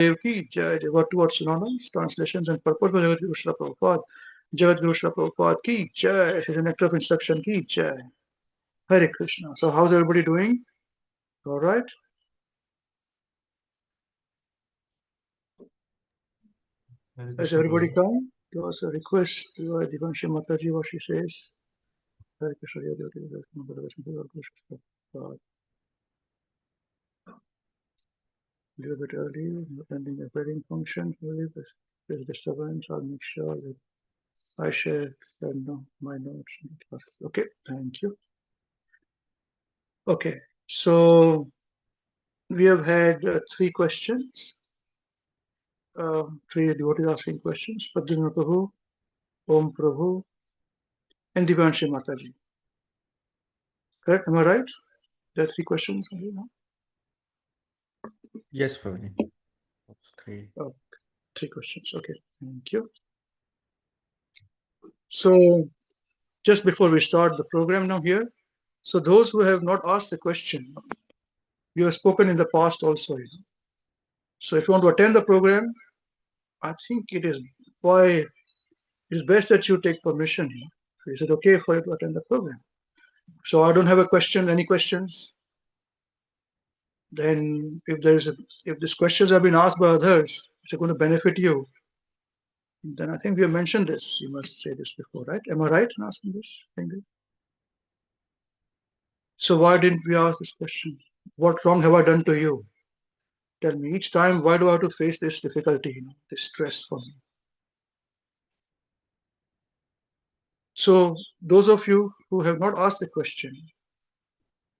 Dev ki jai. They were two synonyms, translations and purpose by Jagat Guru Srila Prabhupada. Jagat Guru Srila Prabhupada ki jai. This is a nectar of instruction ki jai. Hare Krishna. So how's everybody doing? All right. Has everybody come? There was a request to Divanshi Mataji, what she says. Hare Krishna. A little bit early, attending a wedding function. There's disturbance. I'll make sure that I share my notes in the class. Okay, thank you. Okay, so we have had three questions. Three devotees asking questions. Padma Prabhu, Om Prabhu, and Divanshi Mataji. Correct? Am I right? There are three questions. Yes, Prabhuji. Three. Oh, three questions. Okay, thank you. So just before we start the program now here, so those who have not asked the question, we have spoken in the past also. So if you want to attend the program, I think it is best that you take permission. Is it okay for you to attend the program? So I don't have a question. Any questions? Then if these questions have been asked by others, which are going to benefit you, then I think we have mentioned this. You must say this before, right? Am I right in asking this? So why didn't we ask this question? What wrong have I done to you? Tell me, each time, why do I have to face this difficulty, this stress for me? So those of you who have not asked the question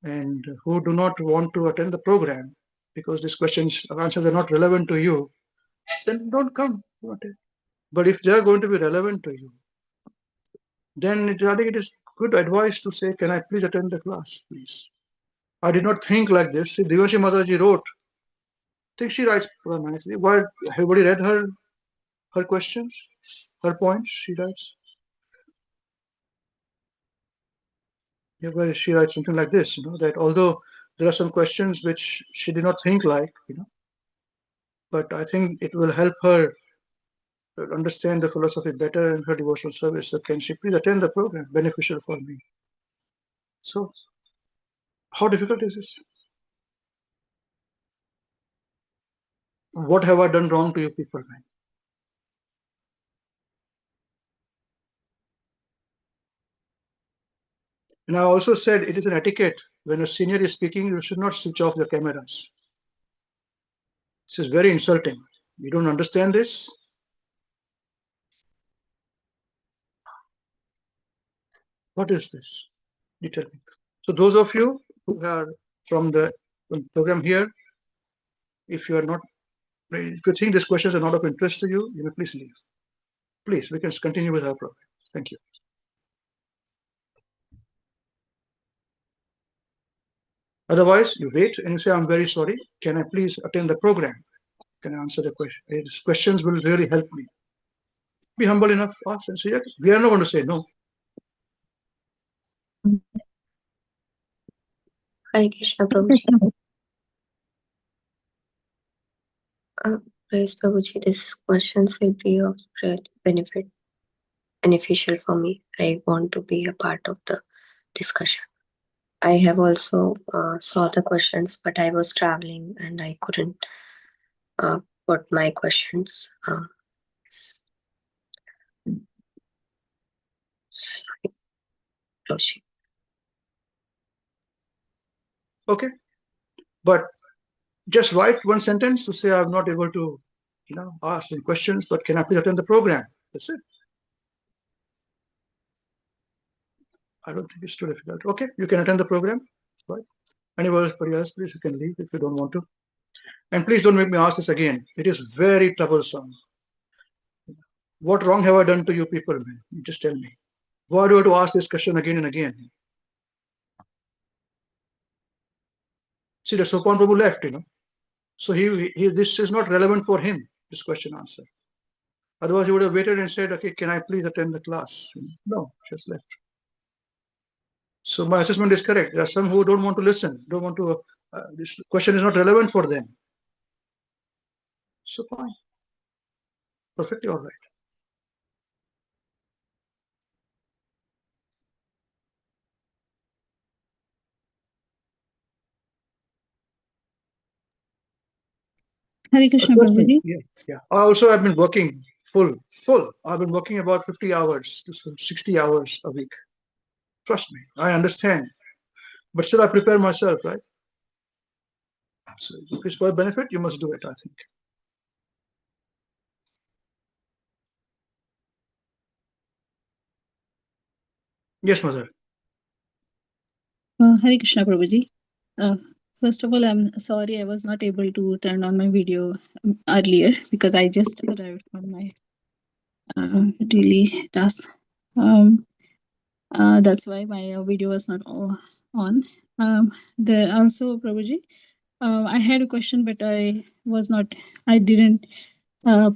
and who do not want to attend the program because these questions or answers are not relevant to you, then don't come. But if they are going to be relevant to you, then I think it is good advice to say, can I please attend the class, please? I did not think like this. See, Devashi Mataji wrote, I think she writes nicely. Why everybody read her questions, her points, she writes. Yeah, where she writes something like this, that although there are some questions which she did not think like, but I think it will help her understand the philosophy better in her devotional service. So can she please attend the program? Beneficial for me. So how difficult is this? What have I done wrong to you people, man? And I also said it is an etiquette. When a senior is speaking, you should not switch off your cameras. This is very insulting. You don't understand this? What is this? You tell me. So those of you who are from the program here, if you think these questions are not of interest to you, you may please leave. Please, we can continue with our program. Thank you. Otherwise, you wait and you say, I'm very sorry. Can I please attend the program? Can I answer the question? These questions will really help me. Be humble enough, ask and say, yeah, we are not going to say no. Hare Krishna, Prabhuji. Praise Prabhuji, these questions will be of great beneficial for me. I want to be a part of the discussion. I have also saw the questions, but I was traveling and I couldn't put my questions. Sorry, Prabhuji. Okay, but just write one sentence to say I'm not able to, ask any questions, but can I please attend the program? That's it. I don't think it's too difficult. Okay, you can attend the program. Right. Anybody else, please, you can leave if you don't want to. And please don't make me ask this again. It is very troublesome. What wrong have I done to you people, man? You just tell me. Why do I have to ask this question again and again? See, the Sopan Prabhu left, So this is not relevant for him, this question answer. Otherwise, he would have waited and said, okay, can I please attend the class? No, just left. So my assessment is correct. There are some who don't want to listen, don't want to, this question is not relevant for them. So fine, perfectly all right. Hare Krishna Trust me, Prabhuji. yeah. I also have been working full. I've been working about 50 hours to 60 hours a week. Trust me, I understand. But still, I prepare myself, right? So if it's for a benefit, you must do it, I think. Yes, mother. Hare Krishna Prabhuji. Uh, First of all, I'm sorry I was not able to turn on my video earlier because I just arrived from my daily task. Um, that's why my video was not on. The also, Prabhuji, I had a question, but I didn't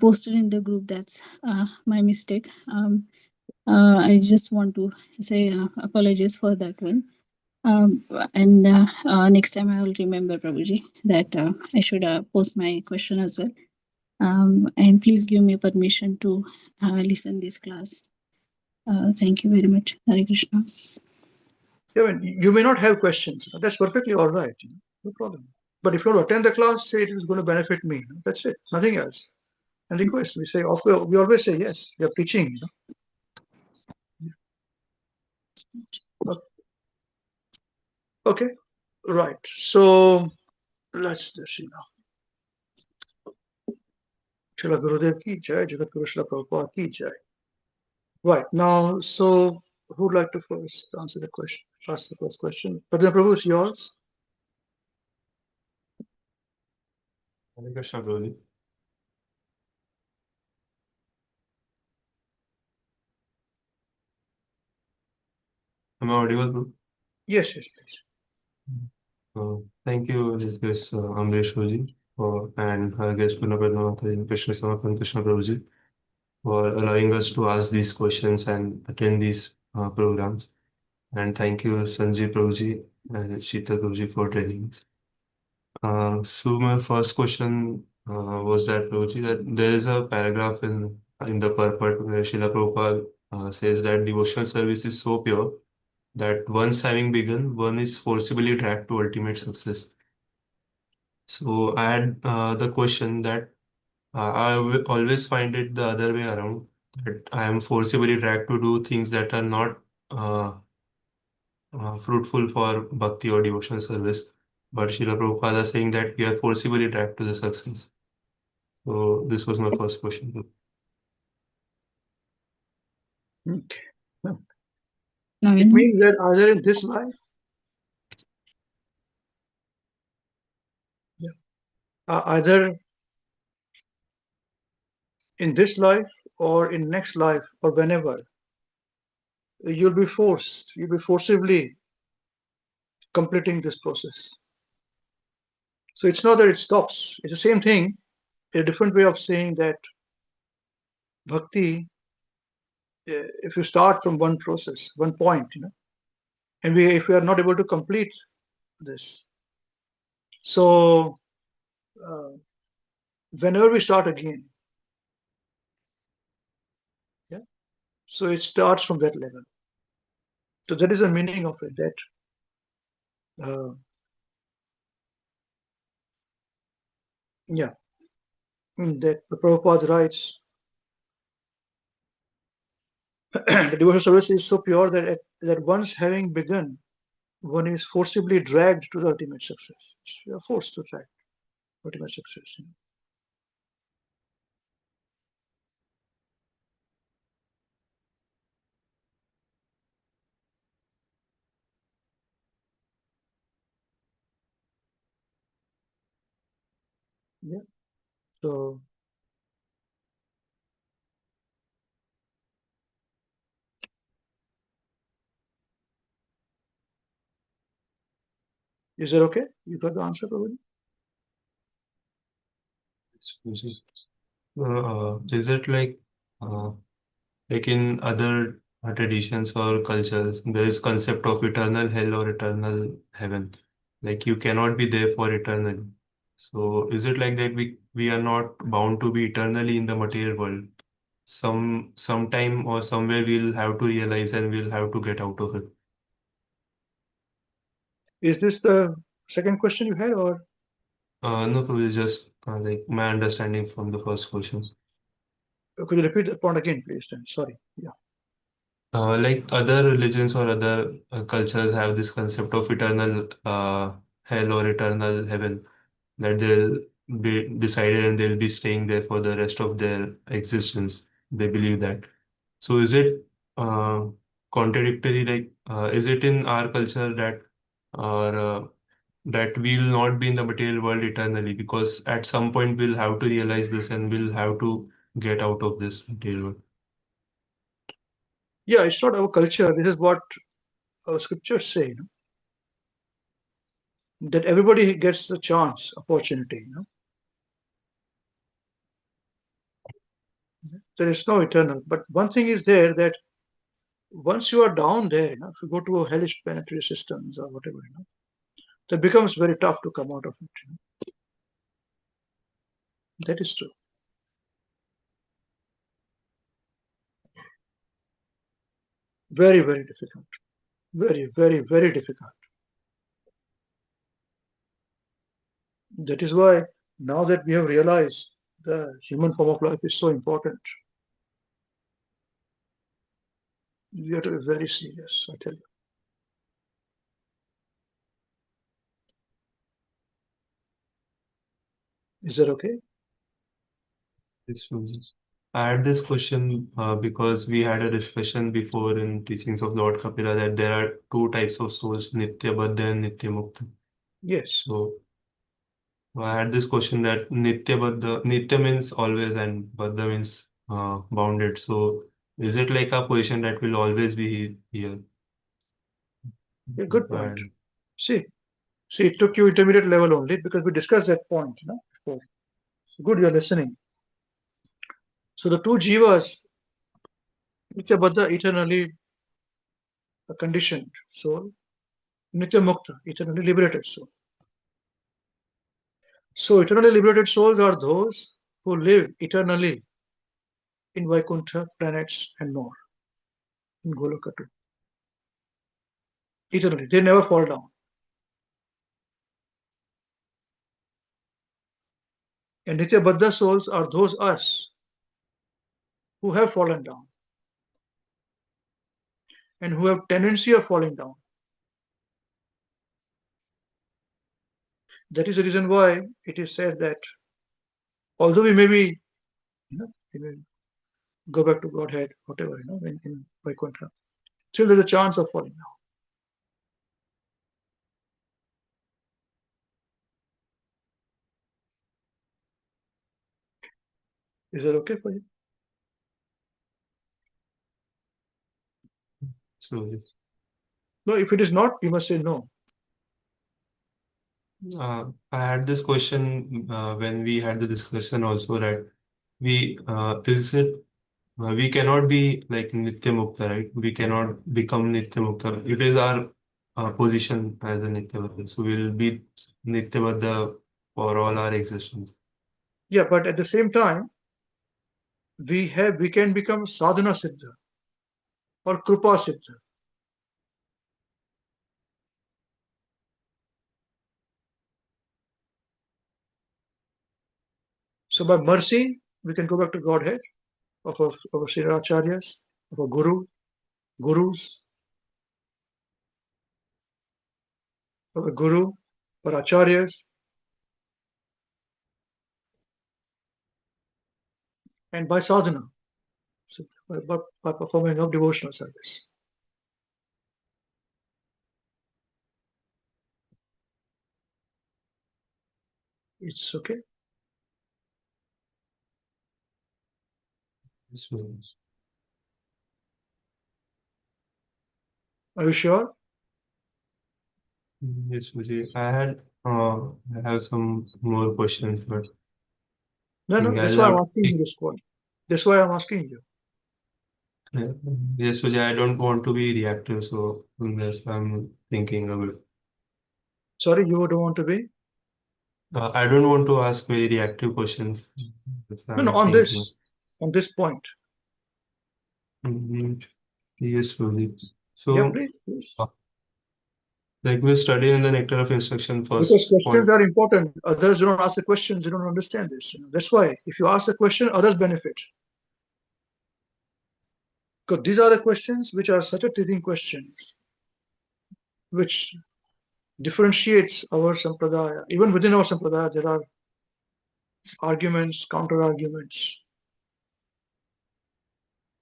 post it in the group. That's my mistake. I just want to say apologies for that one. And next time I will remember, Prabhuji, that I should post my question as well. And please give me permission to listen this class. Thank you very much. Hare Krishna. Yeah, I mean, you may not have questions. That's perfectly all right. No problem. But if you want to attend the class, say it is going to benefit me. That's it. Nothing else. And request, we always say yes. We are preaching. Okay. Right. So let's just see now. Srila Gurudev ki jai, Jagat Guru Srila Prabhupada ki jai. Right now, so who would like to first answer the question? Ask the first question. Pradhan Prabhu, is yours. Hare Krishna, Prabhuji. Am I audible, bro? Yes, yes, please. Thank you, this Amrish Prabhuji, and our guest Punapad Krishna Samapan Krishna Prabhuji, for allowing us to ask these questions and attend these programs. And thank you, Sanjay Prabhuji and Sheetal Prabhuji, for training us. So my first question was that, Prabhuji, that there is a paragraph in the purport where Srila Prabhupada says that devotional service is so pure that once having begun, one is forcibly dragged to ultimate success. So I had the question that always find it the other way around, that I am forcibly dragged to do things that are not uh, fruitful for bhakti or devotional service. But Srila Prabhupada is saying that we are forcibly dragged to the success. So this was my first question. Okay. No. Now you It know. means that either in this life, yeah, either in this life or in next life or whenever, you'll be forcibly completing this process. So it's not that it stops. It's the same thing, a different way of saying that bhakti, if you start from one process, one point, and if we are not able to complete this, so uh, whenever we start again, yeah, so it starts from that level. So that is the meaning of it. That yeah, that the Prabhupada writes, the devotional service is so pure that once having begun, one is forcibly dragged to the ultimate success. You are forced to drag ultimate success. Yeah. So is that okay? You got the answer, probably? Is it like in other traditions or cultures, there is concept of eternal hell or eternal heaven. Like you cannot be there for eternally. So is it like that we are not bound to be eternally in the material world? Sometime or somewhere we'll have to realize and we'll have to get out of it. Is this the second question you had, or No, Prabhu, just like my understanding from the first question. could you repeat the point again, please? Then sorry. Yeah. Like other religions or other cultures have this concept of eternal hell or eternal heaven, that they'll be decided and they'll be staying there for the rest of their existence. They believe that. So is it contradictory? Like, is it in our culture that or that we'll not be in the material world eternally, because at some point we'll have to realize this and we'll have to get out of this material world. Yeah, it's not our culture. This is what our scriptures say, that everybody gets the chance, opportunity. There is no eternal. But one thing is there, that once you are down there, if you go to a hellish planetary systems or whatever, that becomes very tough to come out of it. That is true. Very, very difficult. Very, very, very difficult. That is why now that we have realized the human form of life is so important, we have to be very serious, I tell you. Is that okay? Yes, Suji. I had this question because we had a discussion before in teachings of Lord Kapila that there are two types of souls, Nitya Baddha and Nitya Mukta. Yes. So I had this question that Nitya Baddha, Nitya means always and Baddha means bounded. So is it like a position that will always be here? Yeah, good point. And See, it took you intermediate level only because we discussed that point, before. So good, you're listening. So the two jivas, Nitya Baddha, eternally a conditioned soul, Nitya Mukta, eternally liberated soul. So eternally liberated souls are those who live eternally in Vaikuntha, planets, and more, in Goloka too. Eternally, they never fall down. And Nitya Baddha souls are those us who have fallen down and who have tendency of falling down. That is the reason why it is said that although we may be, we may go back to Godhead, whatever, in Vaikuntha, still there's a chance of falling down. Is that okay for you? so No, if it is not, you must say no. I had this question when we had the discussion also that is it we cannot be like Nitya Mukta, right? We cannot become Nitya Mukta. It is our position as a Nitya Baddha. So we'll be Nitya Baddha for all our existence. Yeah, but at the same time, we can become sadhana siddha or krupa siddha. So by mercy, we can go back to Godhead of our Sri Acharyas, of our gurus, of a guru, or acharyas, and by sadhana, so by performing of devotional service. It's okay. So, Are you sure? yes, Vijay. I have some more questions, but No, I no. think That's I'll why have I'm to asking you take. this point. That's why I'm asking you. Yeah. Yes, Vijay. I don't want to be reactive, so that's why I'm thinking a bit. Sorry, you don't want to be. I don't want to ask very reactive questions. No, on this point. Yes, Prabhuji. Yeah, So, please. like we study in the Nectar of Instruction first Because point. questions are important. Others do not ask the questions, you don't understand this. That's why if you ask a question, others benefit. Because these are the questions which are such a teaching questions, which differentiates our sampradaya. Even within our sampradaya, there are arguments, counter arguments.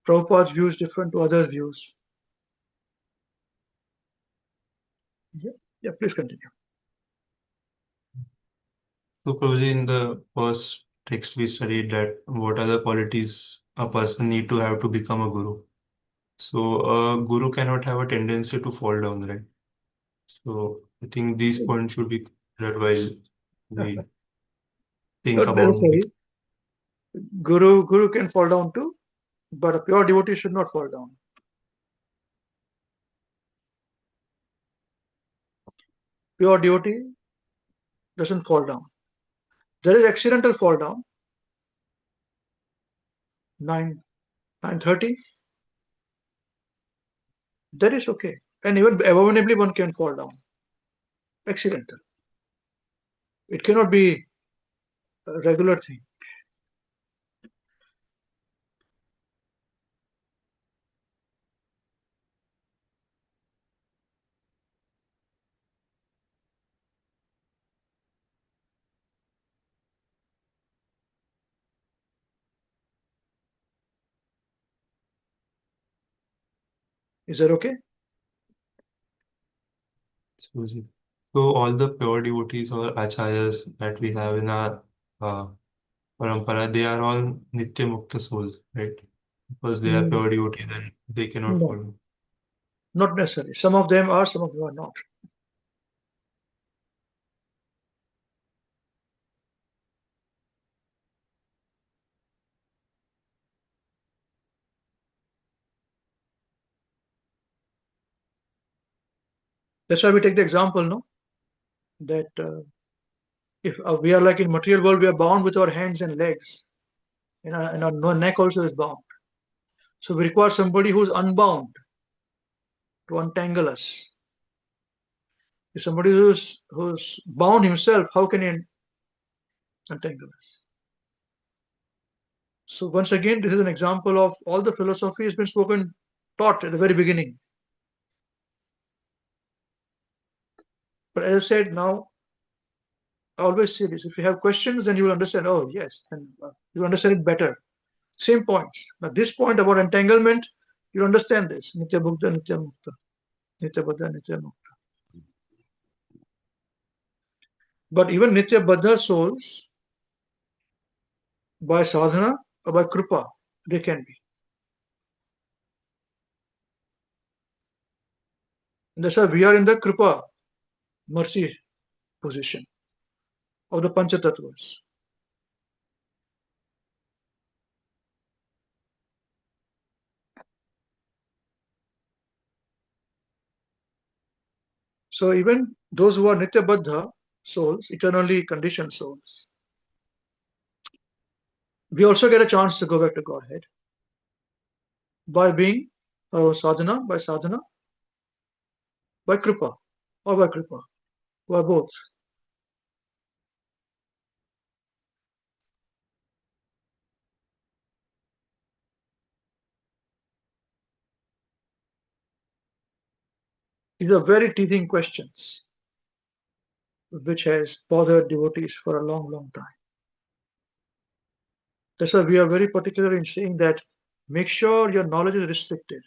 Prabhupada's view is different to others' views. Yeah, please continue. So, Prabhuji, in the first text we studied that what are the qualities a person need to have to become a guru. So, a guru cannot have a tendency to fall down, right? So, I think these points should be considered while we think Not about necessary. Guru can fall down too, but a pure devotee should not fall down. Pure devotee doesn't fall down. There is accidental fall down. 9:30. That is okay. And even abominably one can fall down. Accidental. It cannot be a regular thing. Is that okay? Prabhuji. So, all the pure devotees or acharyas that we have in our uh, parampara, they are all Nitya Mukta souls, right? Because they are pure devotees and they cannot No, fall. not necessarily. Some of them are, some of them are not. That's why we take the example, no? That if we are like in material world, we are bound with our hands and legs, and our neck also is bound. So we require somebody who's unbound to untangle us. If somebody who's bound himself, how can he untangle us? So once again, this is an example of all the philosophy has been spoken, taught at the very beginning. But as I said, now I always say this: if you have questions, then you will understand. Oh yes, and you will understand it better. Same points. Now this point about entanglement, you understand this. Nitya Bhukkta, Nitya Mukta, Nitya Baddha, Nitya Mukta. But even Nitya Baddha souls, by sadhana or by kripa, they can be. And that's why we are in the kripa, mercy position of the Panchatattvas. So even those who are Nitya Baddha souls, eternally conditioned souls, we also get a chance to go back to Godhead by being sadhana, by kripa, or by kripa, by both. These are very teething questions which has bothered devotees for a long, long time. That's why we are very particular in saying that make sure your knowledge is restricted.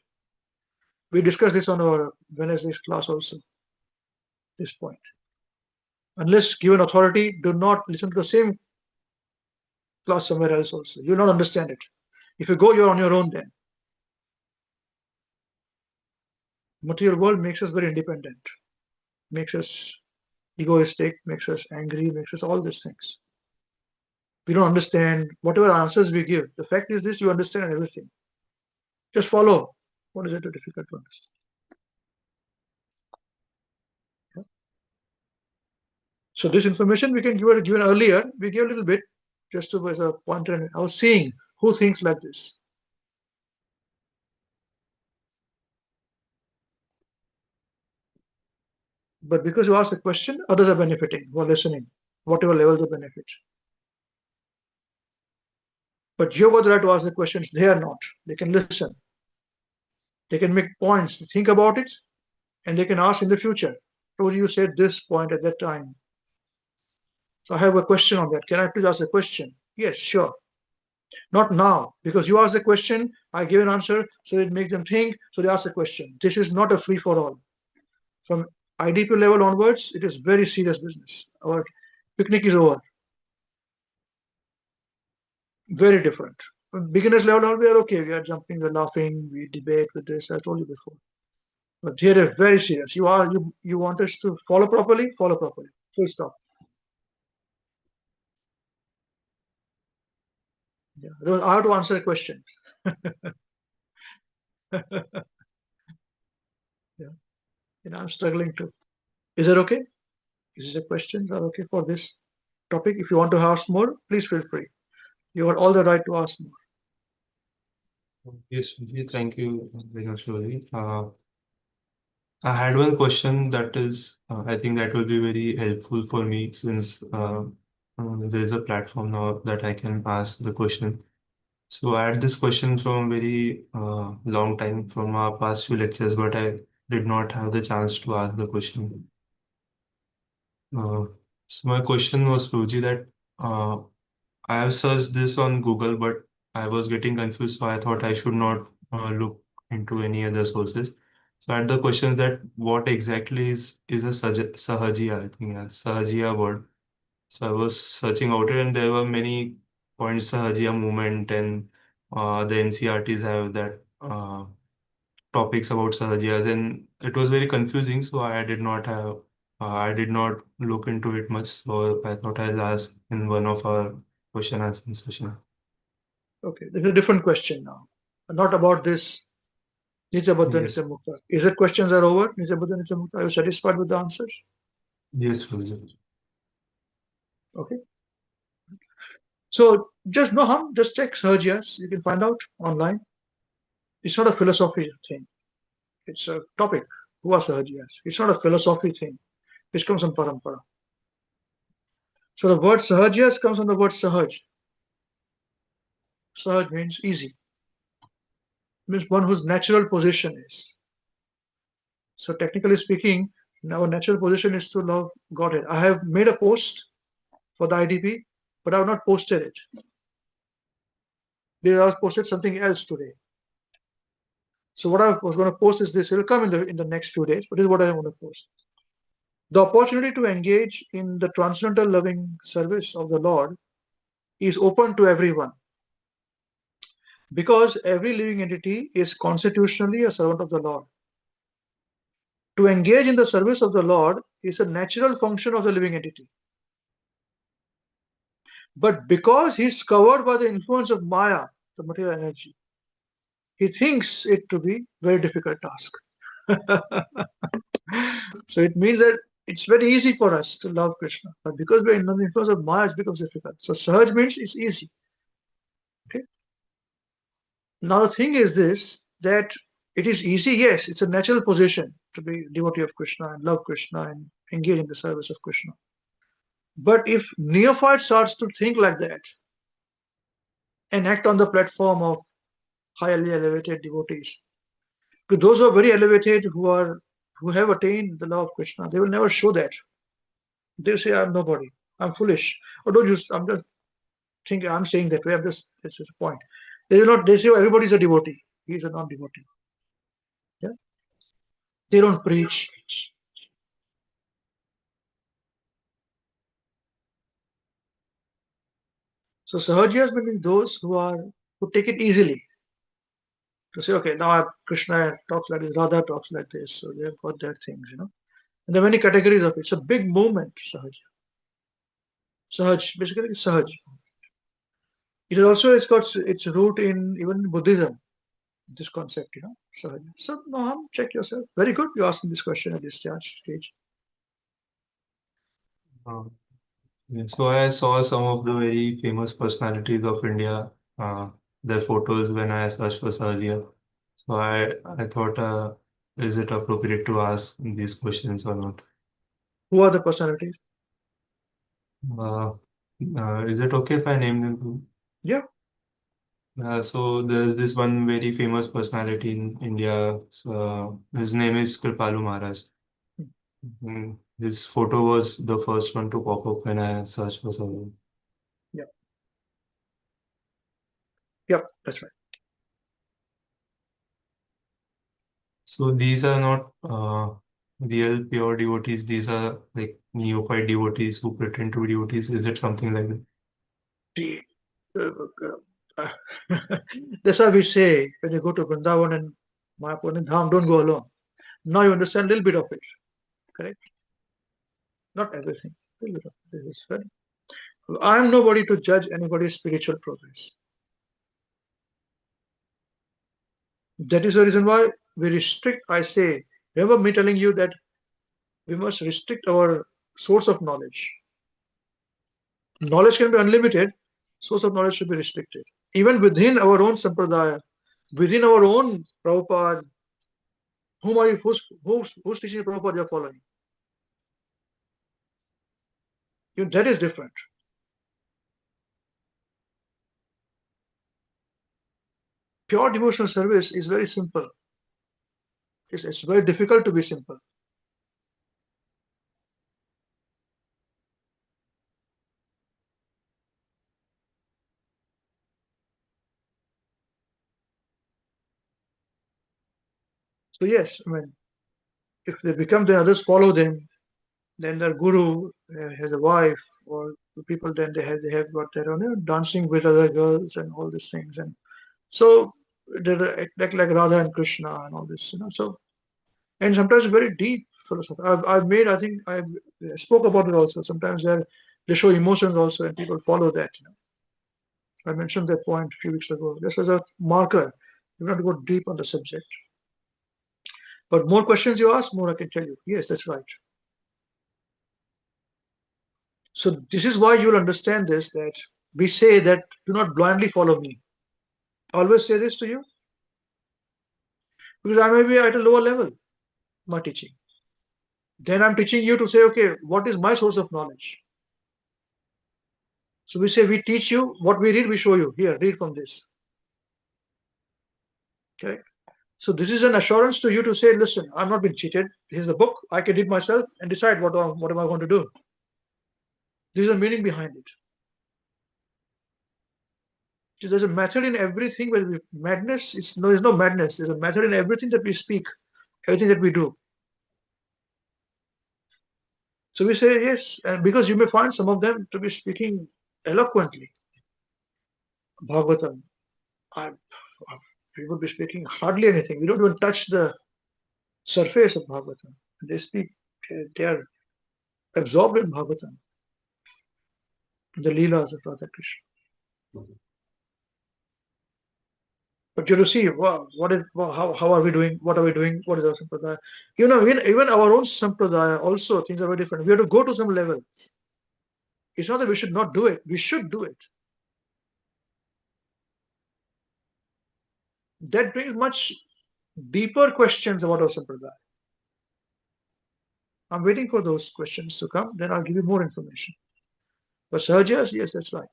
We discussed this on our Wednesday's class also, this point. Unless given authority, do not listen to the same class somewhere else also. You will not understand it. If you go, you're on your own then. Material world makes us very independent, makes us egoistic, makes us angry, makes us all these things. We don't understand whatever answers we give. The fact is this: you understand everything. Just follow. What is it too difficult to understand? So this information we can give it given earlier. We give a little bit just to as a pointer. And I was seeing who thinks like this. But because you ask a question, others are benefiting who are listening, whatever level of benefit. But you have got the right to ask the questions. They are not. They can listen. They can make points. Think about it, and they can ask in the future. So you said this point at that time. So I have a question on that. Can I please ask a question? Yes, sure. Not now, because you ask the question, I give an answer, so it makes them think, so they ask the question. This is not a free for all. From IDP level onwards, it is very serious business. Our picnic is over. Very different. From beginners level, we are okay. We are jumping, we're laughing, we debate with this. I told you before. But here is very serious. You want us to follow properly? Follow properly. Full stop. Yeah. I have to answer a question. Yeah. I'm struggling too. Is that okay? Is the questions are okay for this topic? If you want to ask more, please feel free. You have all the right to ask more. Yes, Vijay, thank you very much, Vijay. I had one question that is, I think that will be very helpful for me since there is a platform now that I can ask the question. So I had this question from very long time from our past few lectures, but I did not have the chance to ask the question. Uh, so my question was, Prabhuji, that uh, I have searched this on Google, but I was getting confused, so I thought I should not look into any other sources. So I had the question that what exactly is a sahajiya, I think, yeah, sahajiya word. So I was searching out it, and there were many points sahajiya movement, and the NCRTs have that topics about sahajiyas, and it was very confusing. So I did not look into it much. So I thought I'll ask in one of our question answer session. Okay, there's a different question now. Not about this Nitya Yes, Mukta. Is it questions are over? Nitya Mukta, are you satisfied with the answers? yes, Guruji. Okay. So just no harm, just check Sahajias. You can find out online. It's not a philosophy thing. It's a topic. Who are Sahajias? It's not a philosophy thing. Which comes from Parampara. So the word Sahajias comes from the word Sahaj. Sahaj means easy. Means one whose natural position is. So technically speaking, our natural position is to love Godhead. I have made a post for the IDP, but I have not posted it. They have posted something else today. So what I was going to post is this. It will come in the next few days, but this is what I want to post. The opportunity to engage in the transcendental loving service of the Lord is open to everyone because every living entity is constitutionally a servant of the Lord. To engage in the service of the Lord is a natural function of the living entity. But because he's covered by the influence of Maya, the material energy, he thinks it to be very difficult task. So it means that it's very easy for us to love Krishna, but because we're in the influence of Maya, it becomes difficult. So Sahaj means it's easy. Okay. Now the thing is this that it is easy, yes, it's a natural position to be devotee of Krishna and love Krishna and engage in the service of Krishna. But if neophyte starts to think like that and act on the platform of highly elevated devotees, to those who are very elevated, who have attained the love of Krishna, they will never show that. They say, I'm nobody, I'm foolish. Or don't use, I'm just thinking, I'm saying that way, I'm just, this is the point. They do not, they say, oh, everybody's a devotee. He's a non-devotee. Yeah? They don't preach. So Sahajiyas will be those who take it easily. To say, okay, now Krishna talks like this, Radha talks like this, so they've got their things. And there are many categories of it. It's a big movement, Sahaj. Sahaj, basically Sahaj. It is also it's got its root in even Buddhism, this concept. Sahaj. So no harm, check yourself. Very good. You asked me this question at this stage. Yeah, so I saw some of the very famous personalities of India, their photos when I searched for Sardia. So I thought, is it appropriate to ask these questions or not? Who are the personalities? Uh, is it okay if I name them? Yeah. So there's this one very famous personality in India. His name is Kripalu Maharaj. His photo was the first one to pop up when I searched for Sardia. Yeah. Yep, that's right. So these are not real pure devotees. These are like neophyte devotees who pretend to be devotees. Is it something like that? See, uh, that's why we say when you go to Vrindavan and Mayapur and Dham, don't go alone. Now you understand a little bit of it, correct? Not everything, a little bit of it. This is right. I am nobody to judge anybody's spiritual progress. That is the reason why we restrict. I say, remember me telling you that we must restrict our source of knowledge. Knowledge can be unlimited, source of knowledge should be restricted. Even within our own sampradaya, within our own Prabhupada, whom are you, who's teaching Prabhupada you're following? That is different. Pure devotional service is very simple. It's very difficult to be simple. So yes, I mean, if they become the others follow them, then their guru has a wife, or the people then they have got their own dancing with other girls and all these things, and so they're like Radha and Krishna and all this, So and sometimes very deep philosophy. I've made, I think I spoke about it also. Sometimes they show emotions also, and people follow that. I mentioned that point a few weeks ago. This is a marker. You have to go deep on the subject. But more questions you ask, more I can tell you. Yes, that's right. So this is why you'll understand this, that we say that do not blindly follow me. I always say this to you because I may be at a lower level, my teaching. Then I'm teaching you to say, okay, what is my source of knowledge? So we say we teach you what we read, we show you. Here, read from this. Okay. So this is an assurance to you to say, listen, I'm not being cheated. Here's the book. I can read myself and decide what am I going to do. There's a meaning behind it. So there's a method in everything. Where madness is no, there's no madness. There's a method in everything that we speak, everything that we do. So we say yes, and because you may find some of them to be speaking eloquently. Bhagavatam, I, we would be speaking hardly anything. We don't even touch the surface of Bhagavatam. They speak, they are absorbed in Bhagavatam, the Leelas of Radha Krishna. But you have to see, wow, how are we doing? What are we doing? What is our sampradaya? Even our own sampradaya also things are very different. We have to go to some level. It's not that we should not do it. We should do it. That brings much deeper questions about our sampradaya. I'm waiting for those questions to come. Then I'll give you more information. But Sahajas, yes, that's right.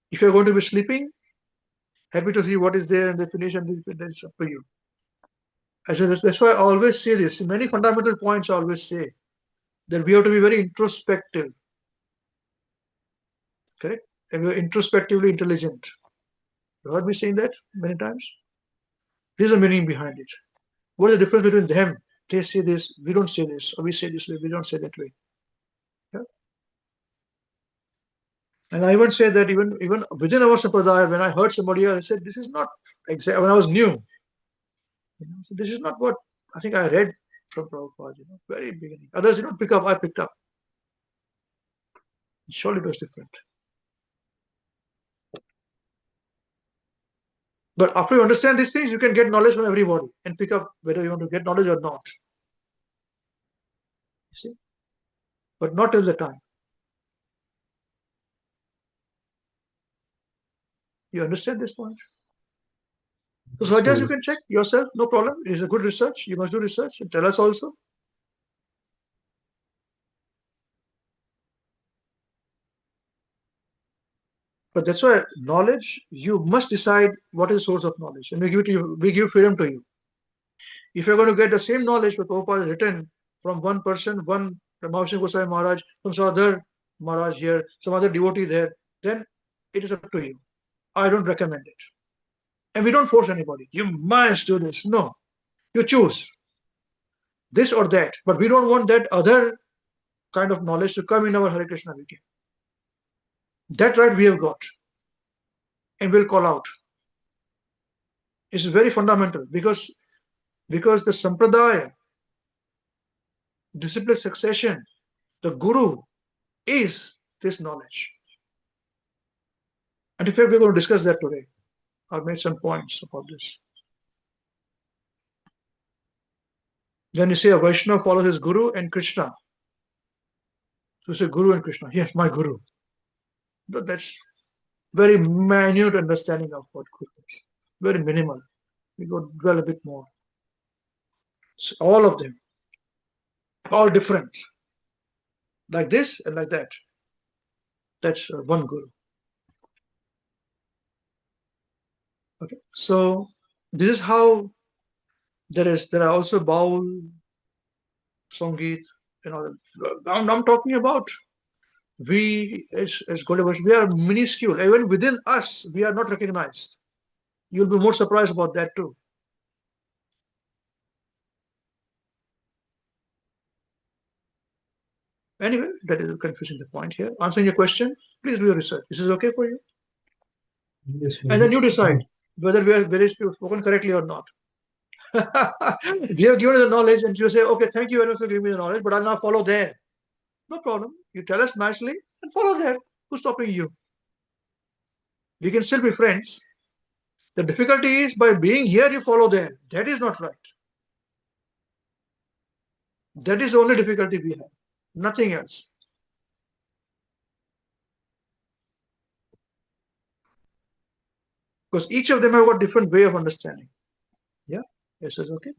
If you're going to be sleeping, happy to see what is there and definition. That's up to you. That's why I always say this. In many fundamental points, I always say that we have to be very introspective. Correct? And we are introspectively intelligent. You heard me saying that many times? There's a meaning behind it. What is the difference between them? They say this, we don't say this, or we say this way, we don't say that way. Yeah? And I even say that even within our sampradaya, when I heard somebody else, I said, this is not exact. When I was new, so this is not what I think I read from Prabhupada, very beginning. Others did not pick up, I picked up. Surely it was different. But after you understand these things, you can get knowledge from everybody and pick up whether you want to get knowledge or not. You see? but not till the time. You understand this point? So Sahajas, you can check yourself, no problem. It is a good research. You must do research and tell us also. But that's why knowledge, you must decide what is the source of knowledge, and we give it to you. We give freedom to you. If you're going to get the same knowledge what Prabhupada has written from one person, one Ramavshin Goswami Maharaj, from some other Maharaj here, some other devotee there, then it is up to you. I don't recommend it. And we don't force anybody. You must do this. No. You choose this or that. But we don't want that other kind of knowledge to come in our Hare Krishna weekend. That right we have got. And we'll call out. It's very fundamental because the sampradaya, discipline succession, the guru is this knowledge. And in fact, we're going to discuss that today. I've made some points about this. Then you say a Vaishnava follows his guru and Krishna. So you say guru and Krishna. Yes, my guru. But that's very minute understanding of what guru is. Very minimal. We go dwell a bit more. So all of them, all different. Like this and like that. That's one guru. Okay. So this is how there are also Baul, Sangeet, I'm talking about we as Godavas, we are minuscule. Even within us, we are not recognized. You'll be more surprised about that too. Anyway, that is confusing the point here. Answering your question, please do your research. This is okay for you? Yes, And then you decide whether we have spoken correctly or not. We have given you the knowledge and you say, okay, thank you very much for giving me the knowledge, but I'll now follow there. No problem. You tell us nicely and follow there. Who's stopping you? We can still be friends. The difficulty is by being here, you follow there. That is not right. That is the only difficulty we have. Nothing else. Because each of them have got different way of understanding. Yeah? Yes, is okay.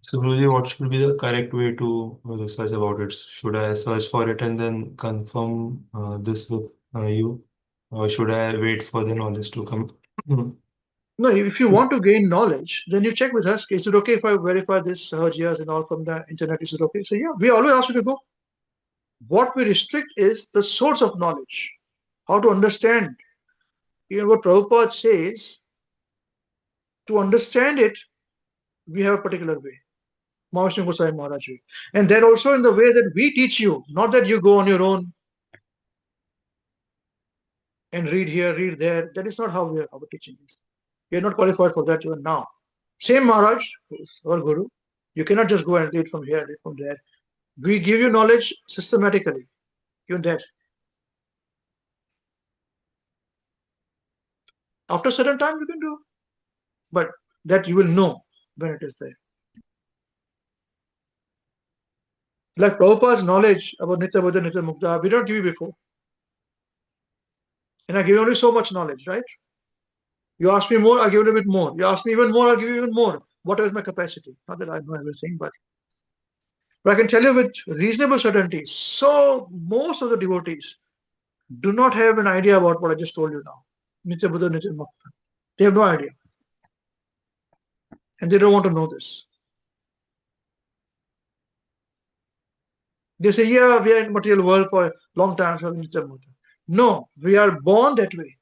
So, Guruji, what should be the correct way to research about it? Should I search for it and then confirm this with you? Or should I wait for the knowledge to come? No, if you want to gain knowledge, then you check with us. Is it okay if I verify this Sahajiyas and all from the internet? Is it okay? So yeah, we always ask you to go. What we restrict is the source of knowledge. How to understand. Even what Prabhupada says, to understand it, we have a particular way. Mahashim Goswami Maharaj. And then also in the way that we teach you, not that you go on your own and read here, read there. That is not how our teaching is. We are not qualified for that even now. Same Maharaj, who is our Guru. You cannot just go and read from here, read from there. We give you knowledge systematically. Even that. After a certain time, you can do. But that you will know when it is there. Like Prabhupada's knowledge about Nitya Buddha, Nitya Mukta, we don't give you before. And I give you only so much knowledge, right? You ask me more, I give you a bit more. You ask me even more, I'll give you even more. Whatever is my capacity. Not that I know everything, but I can tell you with reasonable certainty. So most of the devotees do not have an idea about what I just told you now. Nitya Buddha, Nitya Mukta. They have no idea. And they don't want to know this. They say, yeah, we are in material world for a long time, so Nitya Mukta. No, we are born that way.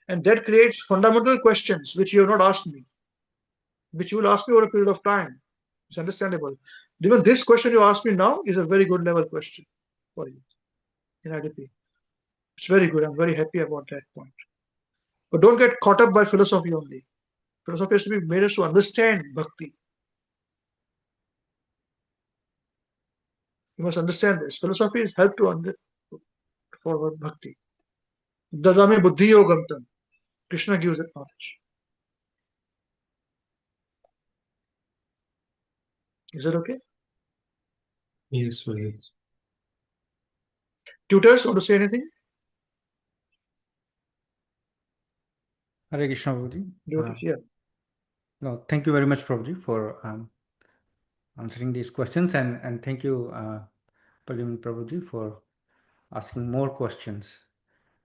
And that creates fundamental questions which you have not asked me, which you will ask me over a period of time. It's understandable. Even this question you ask me now is a very good level question for you in IDP. It's very good. I'm very happy about that point. But don't get caught up by philosophy only. Philosophy has to be made us to understand bhakti. You must understand this. Philosophy is help to forward bhakti. Dadame buddhi yogamtam. Krishna gives that knowledge. Is that okay? Yes, Prabhuji. Tutors, want to say anything? Hare Krishna, Prabhuji. Devotees, yeah. No, thank you very much, Prabhuji, for answering these questions, and thank you, Pradyumna Prabhuji, for asking more questions.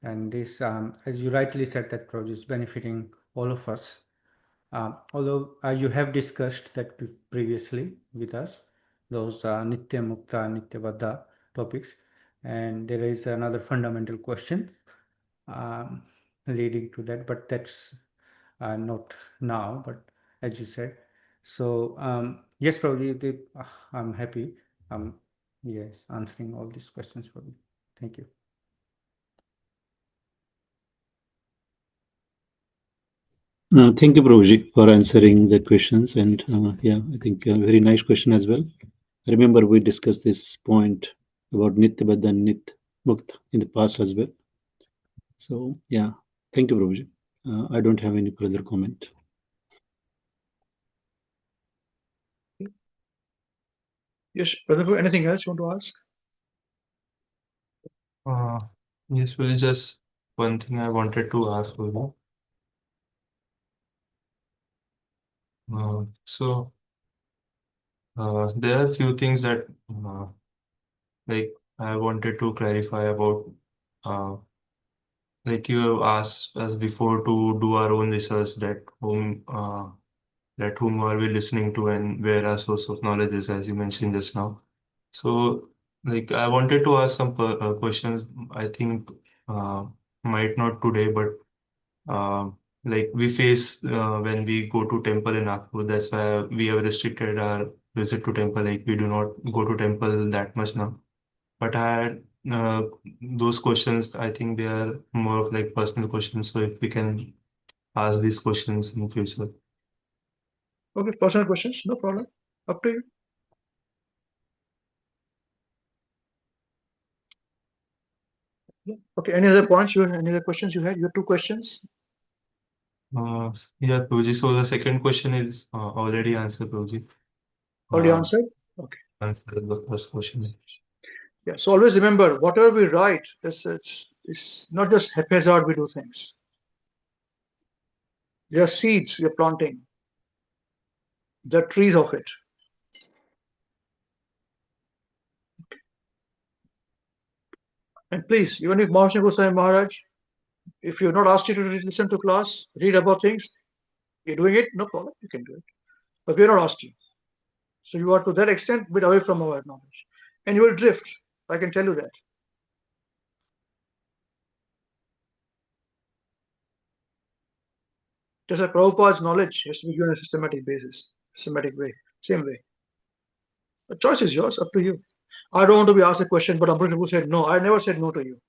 And this, as you rightly said, that Prabhuji is benefiting all of us. Although you have discussed that previously with us, those Nitya Mukta, Nitya Baddha topics, and there is another fundamental question leading to that, but that's not now, but as you said. So yes, probably I'm happy. Yes, answering all these questions for me. Thank you. Thank you, Prabhuji, for answering the questions. And yeah, I think a very nice question as well. I remember we discussed this point about Nitya Baddha and Nitya Mukta in the past as well. So yeah, thank you, Prabhuji. I don't have any further comment. Yes, Brother, anything else you want to ask? Yes, Prabhuji, just one thing I wanted to ask Prabhuji. So there are few things that like I wanted to clarify about. Like you have asked us before to do our own research that whom are we listening to and where our source of knowledge is, as you mentioned just now. So, like I wanted to ask some questions. I think uh, might not today, but uh, like we face when we go to temple in Nagpur. That's why we have restricted our visit to temple. Like we do not go to temple that much now. But I had those questions. I think they are more of like personal questions. So if we can ask these questions in future. Okay, personal questions, no problem. Up to you. Yeah. Okay, any other points you had, any other questions you had? Your two questions Yeah, Prabhuji. So the second question is already answered, Prabhuji. already answered? Okay. Answered the first question. Yeah, so always remember, whatever we write, it's not just haphazard we do things. There are seeds we are planting. There are trees of it. And please, even if Maharaj Goswami Maharaj, if you're not asked you to listen to class, read about things, you're doing it, no problem, you can do it. But we're not asked you. So you are to that extent a bit away from our knowledge. And you will drift. I can tell you that. Just like Prabhupada's knowledge has to be given on a systematic basis, systematic way, same way. The choice is yours, up to you. I don't want to be asked a question, but Amrit Prabhu said no. I never said no to you.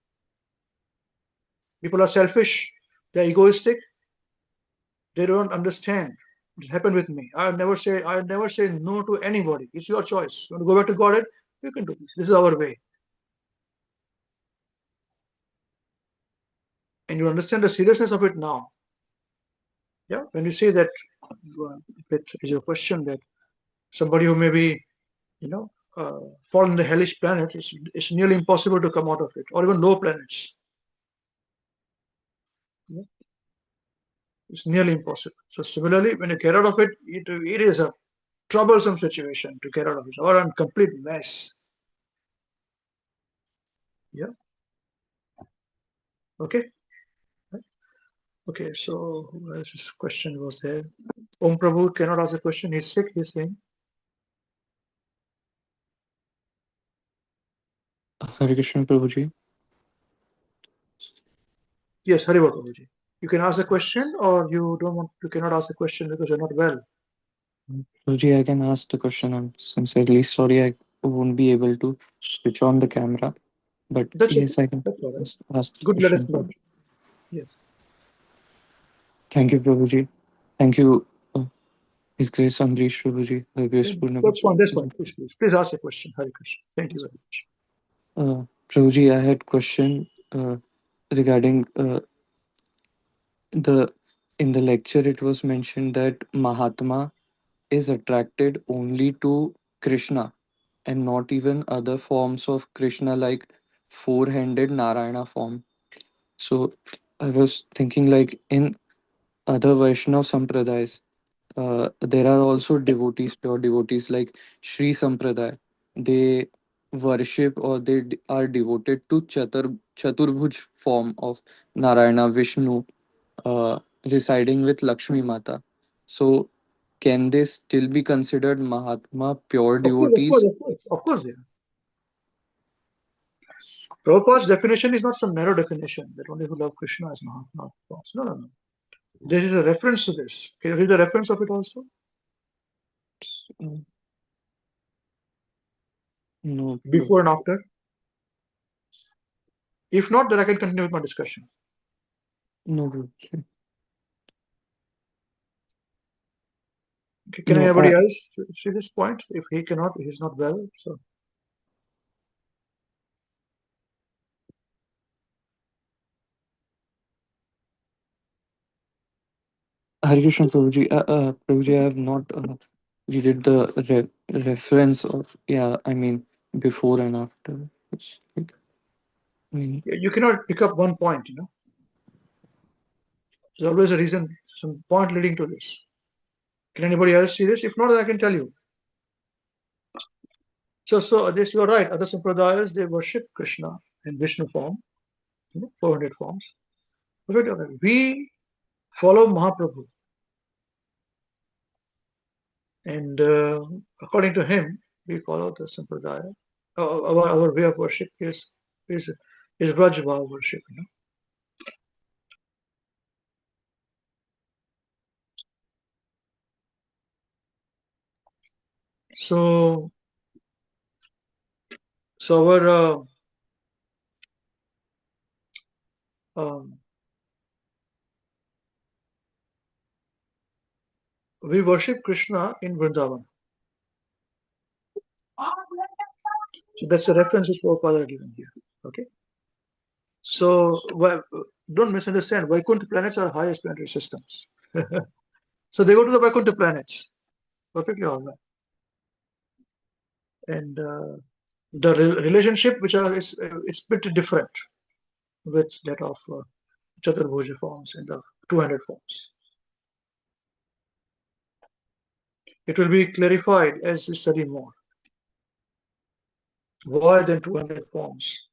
People are selfish, they're egoistic, they don't understand. It happened with me. I never say no to anybody. It's your choice. You want to go back to Godhead, you can do this. This is our way. And you understand the seriousness of it now. Yeah, when you say that, that is your question, that somebody who may be, you know, fall in the hellish planet, it's nearly impossible to come out of it, or even low planets. Yeah, it's nearly impossible. So similarly, when you get out of it, it is a troublesome situation to get out of it, or a complete mess. Yeah. Okay. Okay. So who else's question was there? Om Prabhu cannot ask a question. He's sick. He's saying. Hare Krishna Prabhuji. Yes, Hari Prabhuji. You can ask a question, or you don't want. You cannot ask a question because you're not well. Prabhuji, I can ask the question. I'm sincerely sorry I won't be able to switch on the camera. But That's okay. yes, I can That's all right. ask the Good. Let us question. know. Yes. Thank you, Prabhuji. Thank you, His Grace Amrish Prabhuji, Her Grace Purna That's fine. That's Prabhuji. fine. Please ask a question. Hari Krishna. Thank you very much. Prabhuji, I had question regarding the in the lecture it was mentioned that Mahatma is attracted only to Krishna. and not even other forms of Krishna like four-handed Narayana form. So I was thinking like in other Vaishnava Sampradayas, there are also devotees, pure devotees like Sri Sampradaya. They worship or are devoted to Chaturbhuj form of Narayana Vishnu, residing with Lakshmi Mata. So can they still be considered Mahatma pure Of course, of course, devotees? of course, of course, yeah. Prabhupada's definition is not some narrow definition that only who love Krishna is Mahatma. No, no, no. There is a reference to this. Can you read the reference of it also? Mm, no, Before and after? If not, then I can continue with my discussion. no, Okay, can no. anybody else see this point? If he cannot, he's not well. So Hare Krishna Prabhuji, Prabhuji, I have not read the reference of, yeah, I mean, before and after. It's like, I mean, you cannot pick up one point, you know. There's always a reason, some point leading to this. Can anybody else see this? If not, then I can tell you. So this you're right. Other sampradayas they worship Krishna in Vishnu form, 400 forms. But we follow Mahaprabhu, and according to him, we follow the sampradaya. Our way of worship is is Vrajbhava worship. You know? So our um, we worship Krishna in Vrindavan. So that's the reference which Prabhupada are given here. Okay. So don't misunderstand. Vaikuntha planets are highest planetary systems. So they go to the Vaikuntha planets. Perfectly all right. And the relationship which is pretty different with that of Chaturbhuja forms and the 200 forms. It will be clarified as we study more. Why then 200 forms?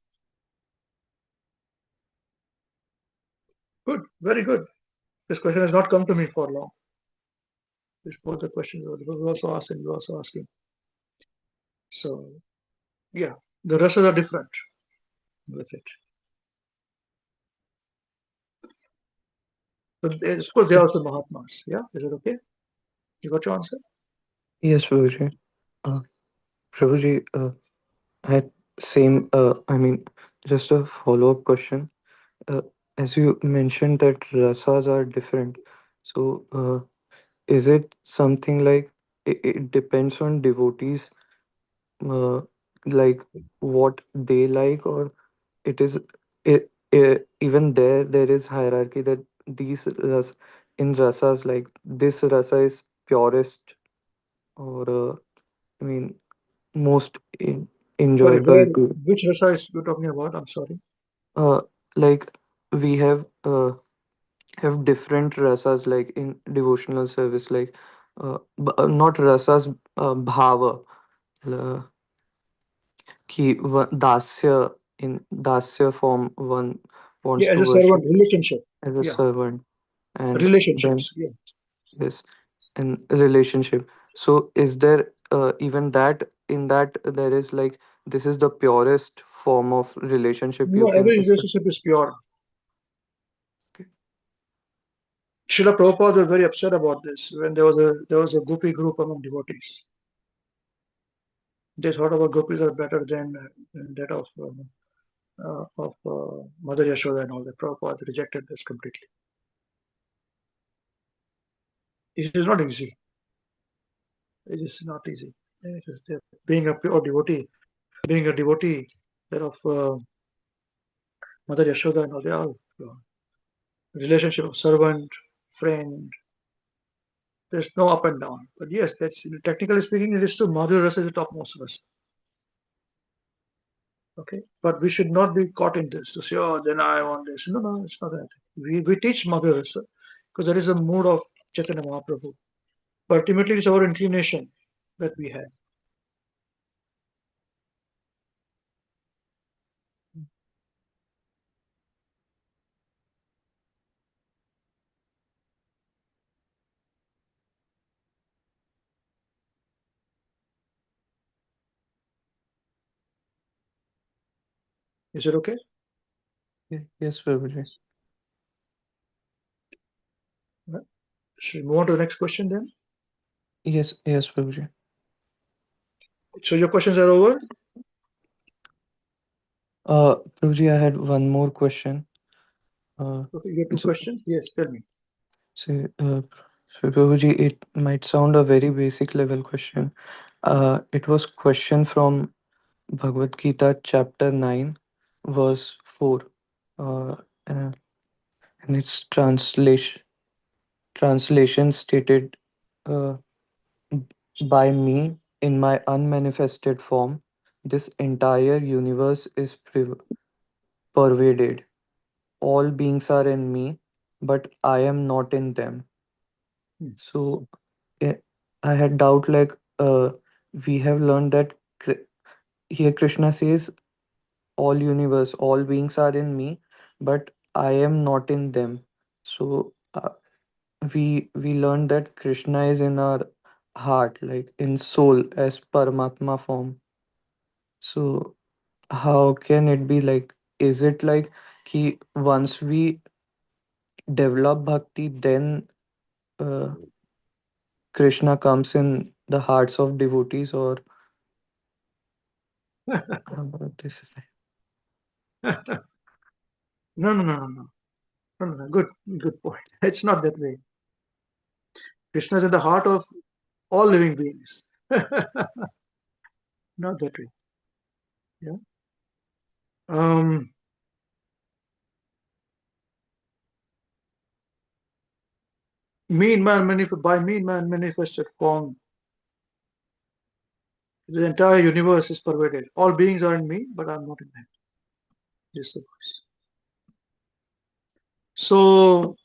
Good, very good. This question has not come to me for long. This both the questions were also asked and you also asking. So yeah, the rasas are different with it. But of course, they are also Mahatmas. Yeah, is it okay? You got your answer? yes, Prabhuji. Uh, Prabhuji, I had I mean, just a follow-up question. Uh, as you mentioned that rasas are different, so is it something like it depends on devotees, uh, like what they like, or it is even there is hierarchy that these in rasas like this rasa is purest or I mean most Sorry, enjoyable to which rasa is you're talking about? I'm sorry. uh like we have different rasas like in devotional service like not rasas, bhava, uh, dasya, in dasya form one wants Yeah, as to a servant worship relationship. as a Yeah, servant, and then relationships. Yeah. yes, in relationship. So is there even that in that there is like this is the purest form of relationship you No, can every describe? relationship is pure. Okay. Srila Prabhupada was very upset about this when there was a gopi group among devotees. They thought our gopis are better than that of Mother Yashoda and all that. Prabhupada rejected this completely. It is not easy. It is not easy. It is being a pure devotee, being a devotee that of Mother Yashoda and all, they are relationship of servant, friend. There's no up and down. But yes, that's technically speaking, it is true. Madhurya Rasa is the topmost rasa. Okay, but we should not be caught in this to say, oh, then I want this. No, no, it's not that. We teach Mother Rasa because that is a mood of Chaitanya Mahaprabhu. But ultimately, it's our inclination that we have. Is it okay? Yes, Prabhuji. Should we move on to the next question then? Yes, Prabhuji. So your questions are over? Prabhuji, I had one more question. Okay, you have two So, questions? Yes, tell me. so, Prabhuji, it might sound a very basic level question. It was question from Bhagavad Gita, chapter 9, verse 4. Uh, and its translation stated, uh, by me in my unmanifested form, this entire universe is pervaded. All beings are in me, but I am not in them. Hmm. So eh, I had doubt like we have learned that here Krishna says all universe, all beings are in me, but I am not in them. So we learned that Krishna is in our heart, like in soul as Paramatma form. So how can it be like? Is it like once we develop bhakti, then uh, Krishna comes in the hearts of devotees, or how about this? No, no, no, no, no. No, no, no. Good point. It's not that way. Krishna is in the heart of all living beings. Not that way. Yeah. Um, by me in man manifested form, the entire universe is pervaded. All beings are in me, but I'm not in them. This is the verse. So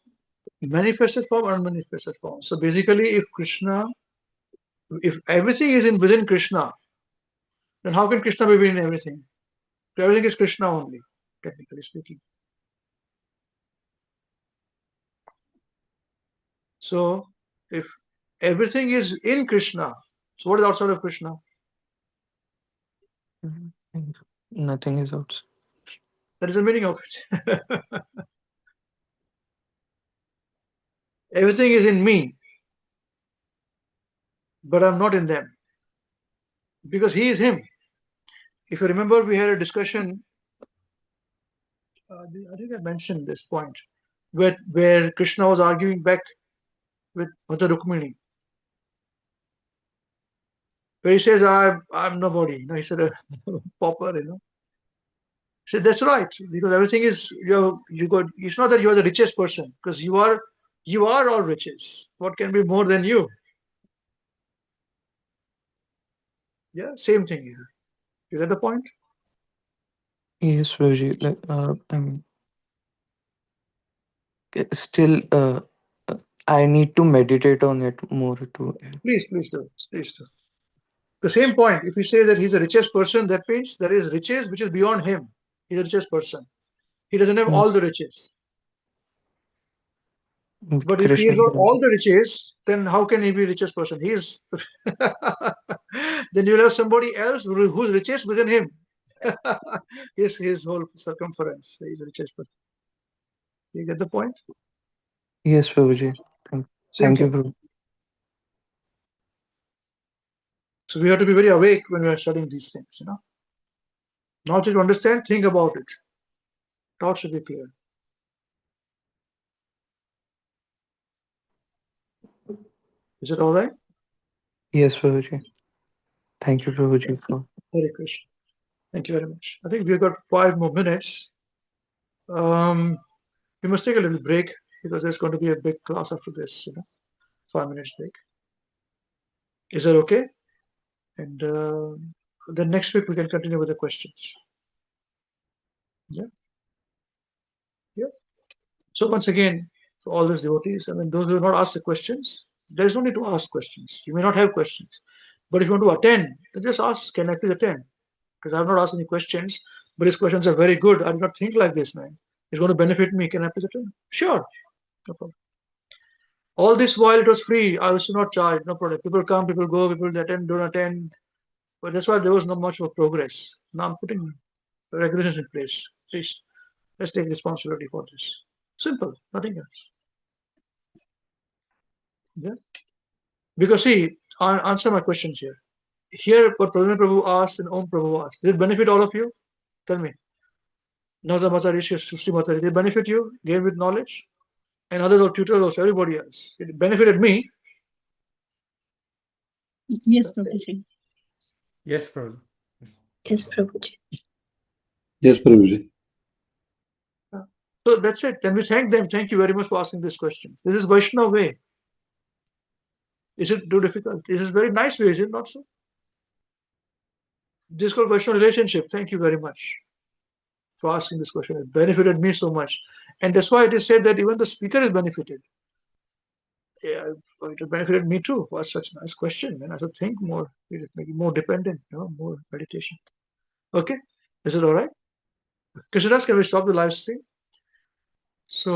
manifested form, unmanifested form. So basically, if everything is in within Krishna, then how can Krishna be within everything? So everything is Krishna only, technically speaking. So if everything is in Krishna, so what is outside of Krishna? Nothing is out. That is the meaning of it. Everything is in me, but I'm not in them because he is him. If you remember, we had a discussion. I think I mentioned this point where Krishna was arguing back with Mother Rukmini, where he says, I'm nobody. He said a pauper. He said that's right because everything is you got. It's not that you are the richest person because you are all riches. What can be more than you? Yeah, same thing here. You get the point? Yes, Prabhuji. Like, still, I need to meditate on it more too. Please do. Please do. The same point. If you say that he's the richest person, that means there is riches which is beyond him. He's the richest person. He doesn't have all the riches. But if he Krishna. has got all the riches, then how can he be richest person? He's then you'll have somebody else who's richest within him. his whole circumference. He's the richest person. You get the point? Yes, Prabhuji. Same Thank you, thing. Prabhuji. So we have to be very awake when we are studying these things. Not just understand, think about it. Thoughts should be clear. Is it all right? Yes, Prabhuji. Thank you, Prabhuji, for. Hare Krishna. Thank you very much. I think we've got 5 more minutes. We must take a little break because there's going to be a big class after this. 5 minutes break. Is that okay? And then next week we can continue with the questions. Yeah. Yeah. So once again, for all these devotees, I mean, those who have not asked the questions, there is no need to ask questions. You may not have questions, but if you want to attend, then just ask, can I please attend? Because I have not asked any questions, but his questions are very good. I did not think like this, man. It's going to benefit me. Can I please attend? Sure, no problem. All this while it was free. I was not charged, no problem. People come, people go, people attend, don't attend. But that's why there was not much of progress. Now I'm putting regulations in place. Please, let's take responsibility for this. Simple, nothing else. Yeah. Because see, answer my questions here. Here, what Pradyumna Prabhu asked and Om Prabhu asked, did it benefit all of you? Tell me. Nada Mata Rishi, Sushti Mata, did it benefit you? Gain with knowledge? And others or tutors also, everybody else. It benefited me. Yes, Prabhuji. Yes, Prabhuji. Yes, Prabhuji. Yes, Prabhuji. So that's it. Then we thank them. Thank you very much for asking this question. This is Vaishnava way. Is it too difficult? This is very nice way, is it not so? This is called Vaishnava relationship. Thank you very much for asking this question. It benefited me so much. And that's why it is said that even the speaker is benefited. Yeah, it benefited me too. Was such a nice question. And I should think more, make it more dependent, more meditation. Okay, is it all right? Krishnadas, can we stop the live stream? So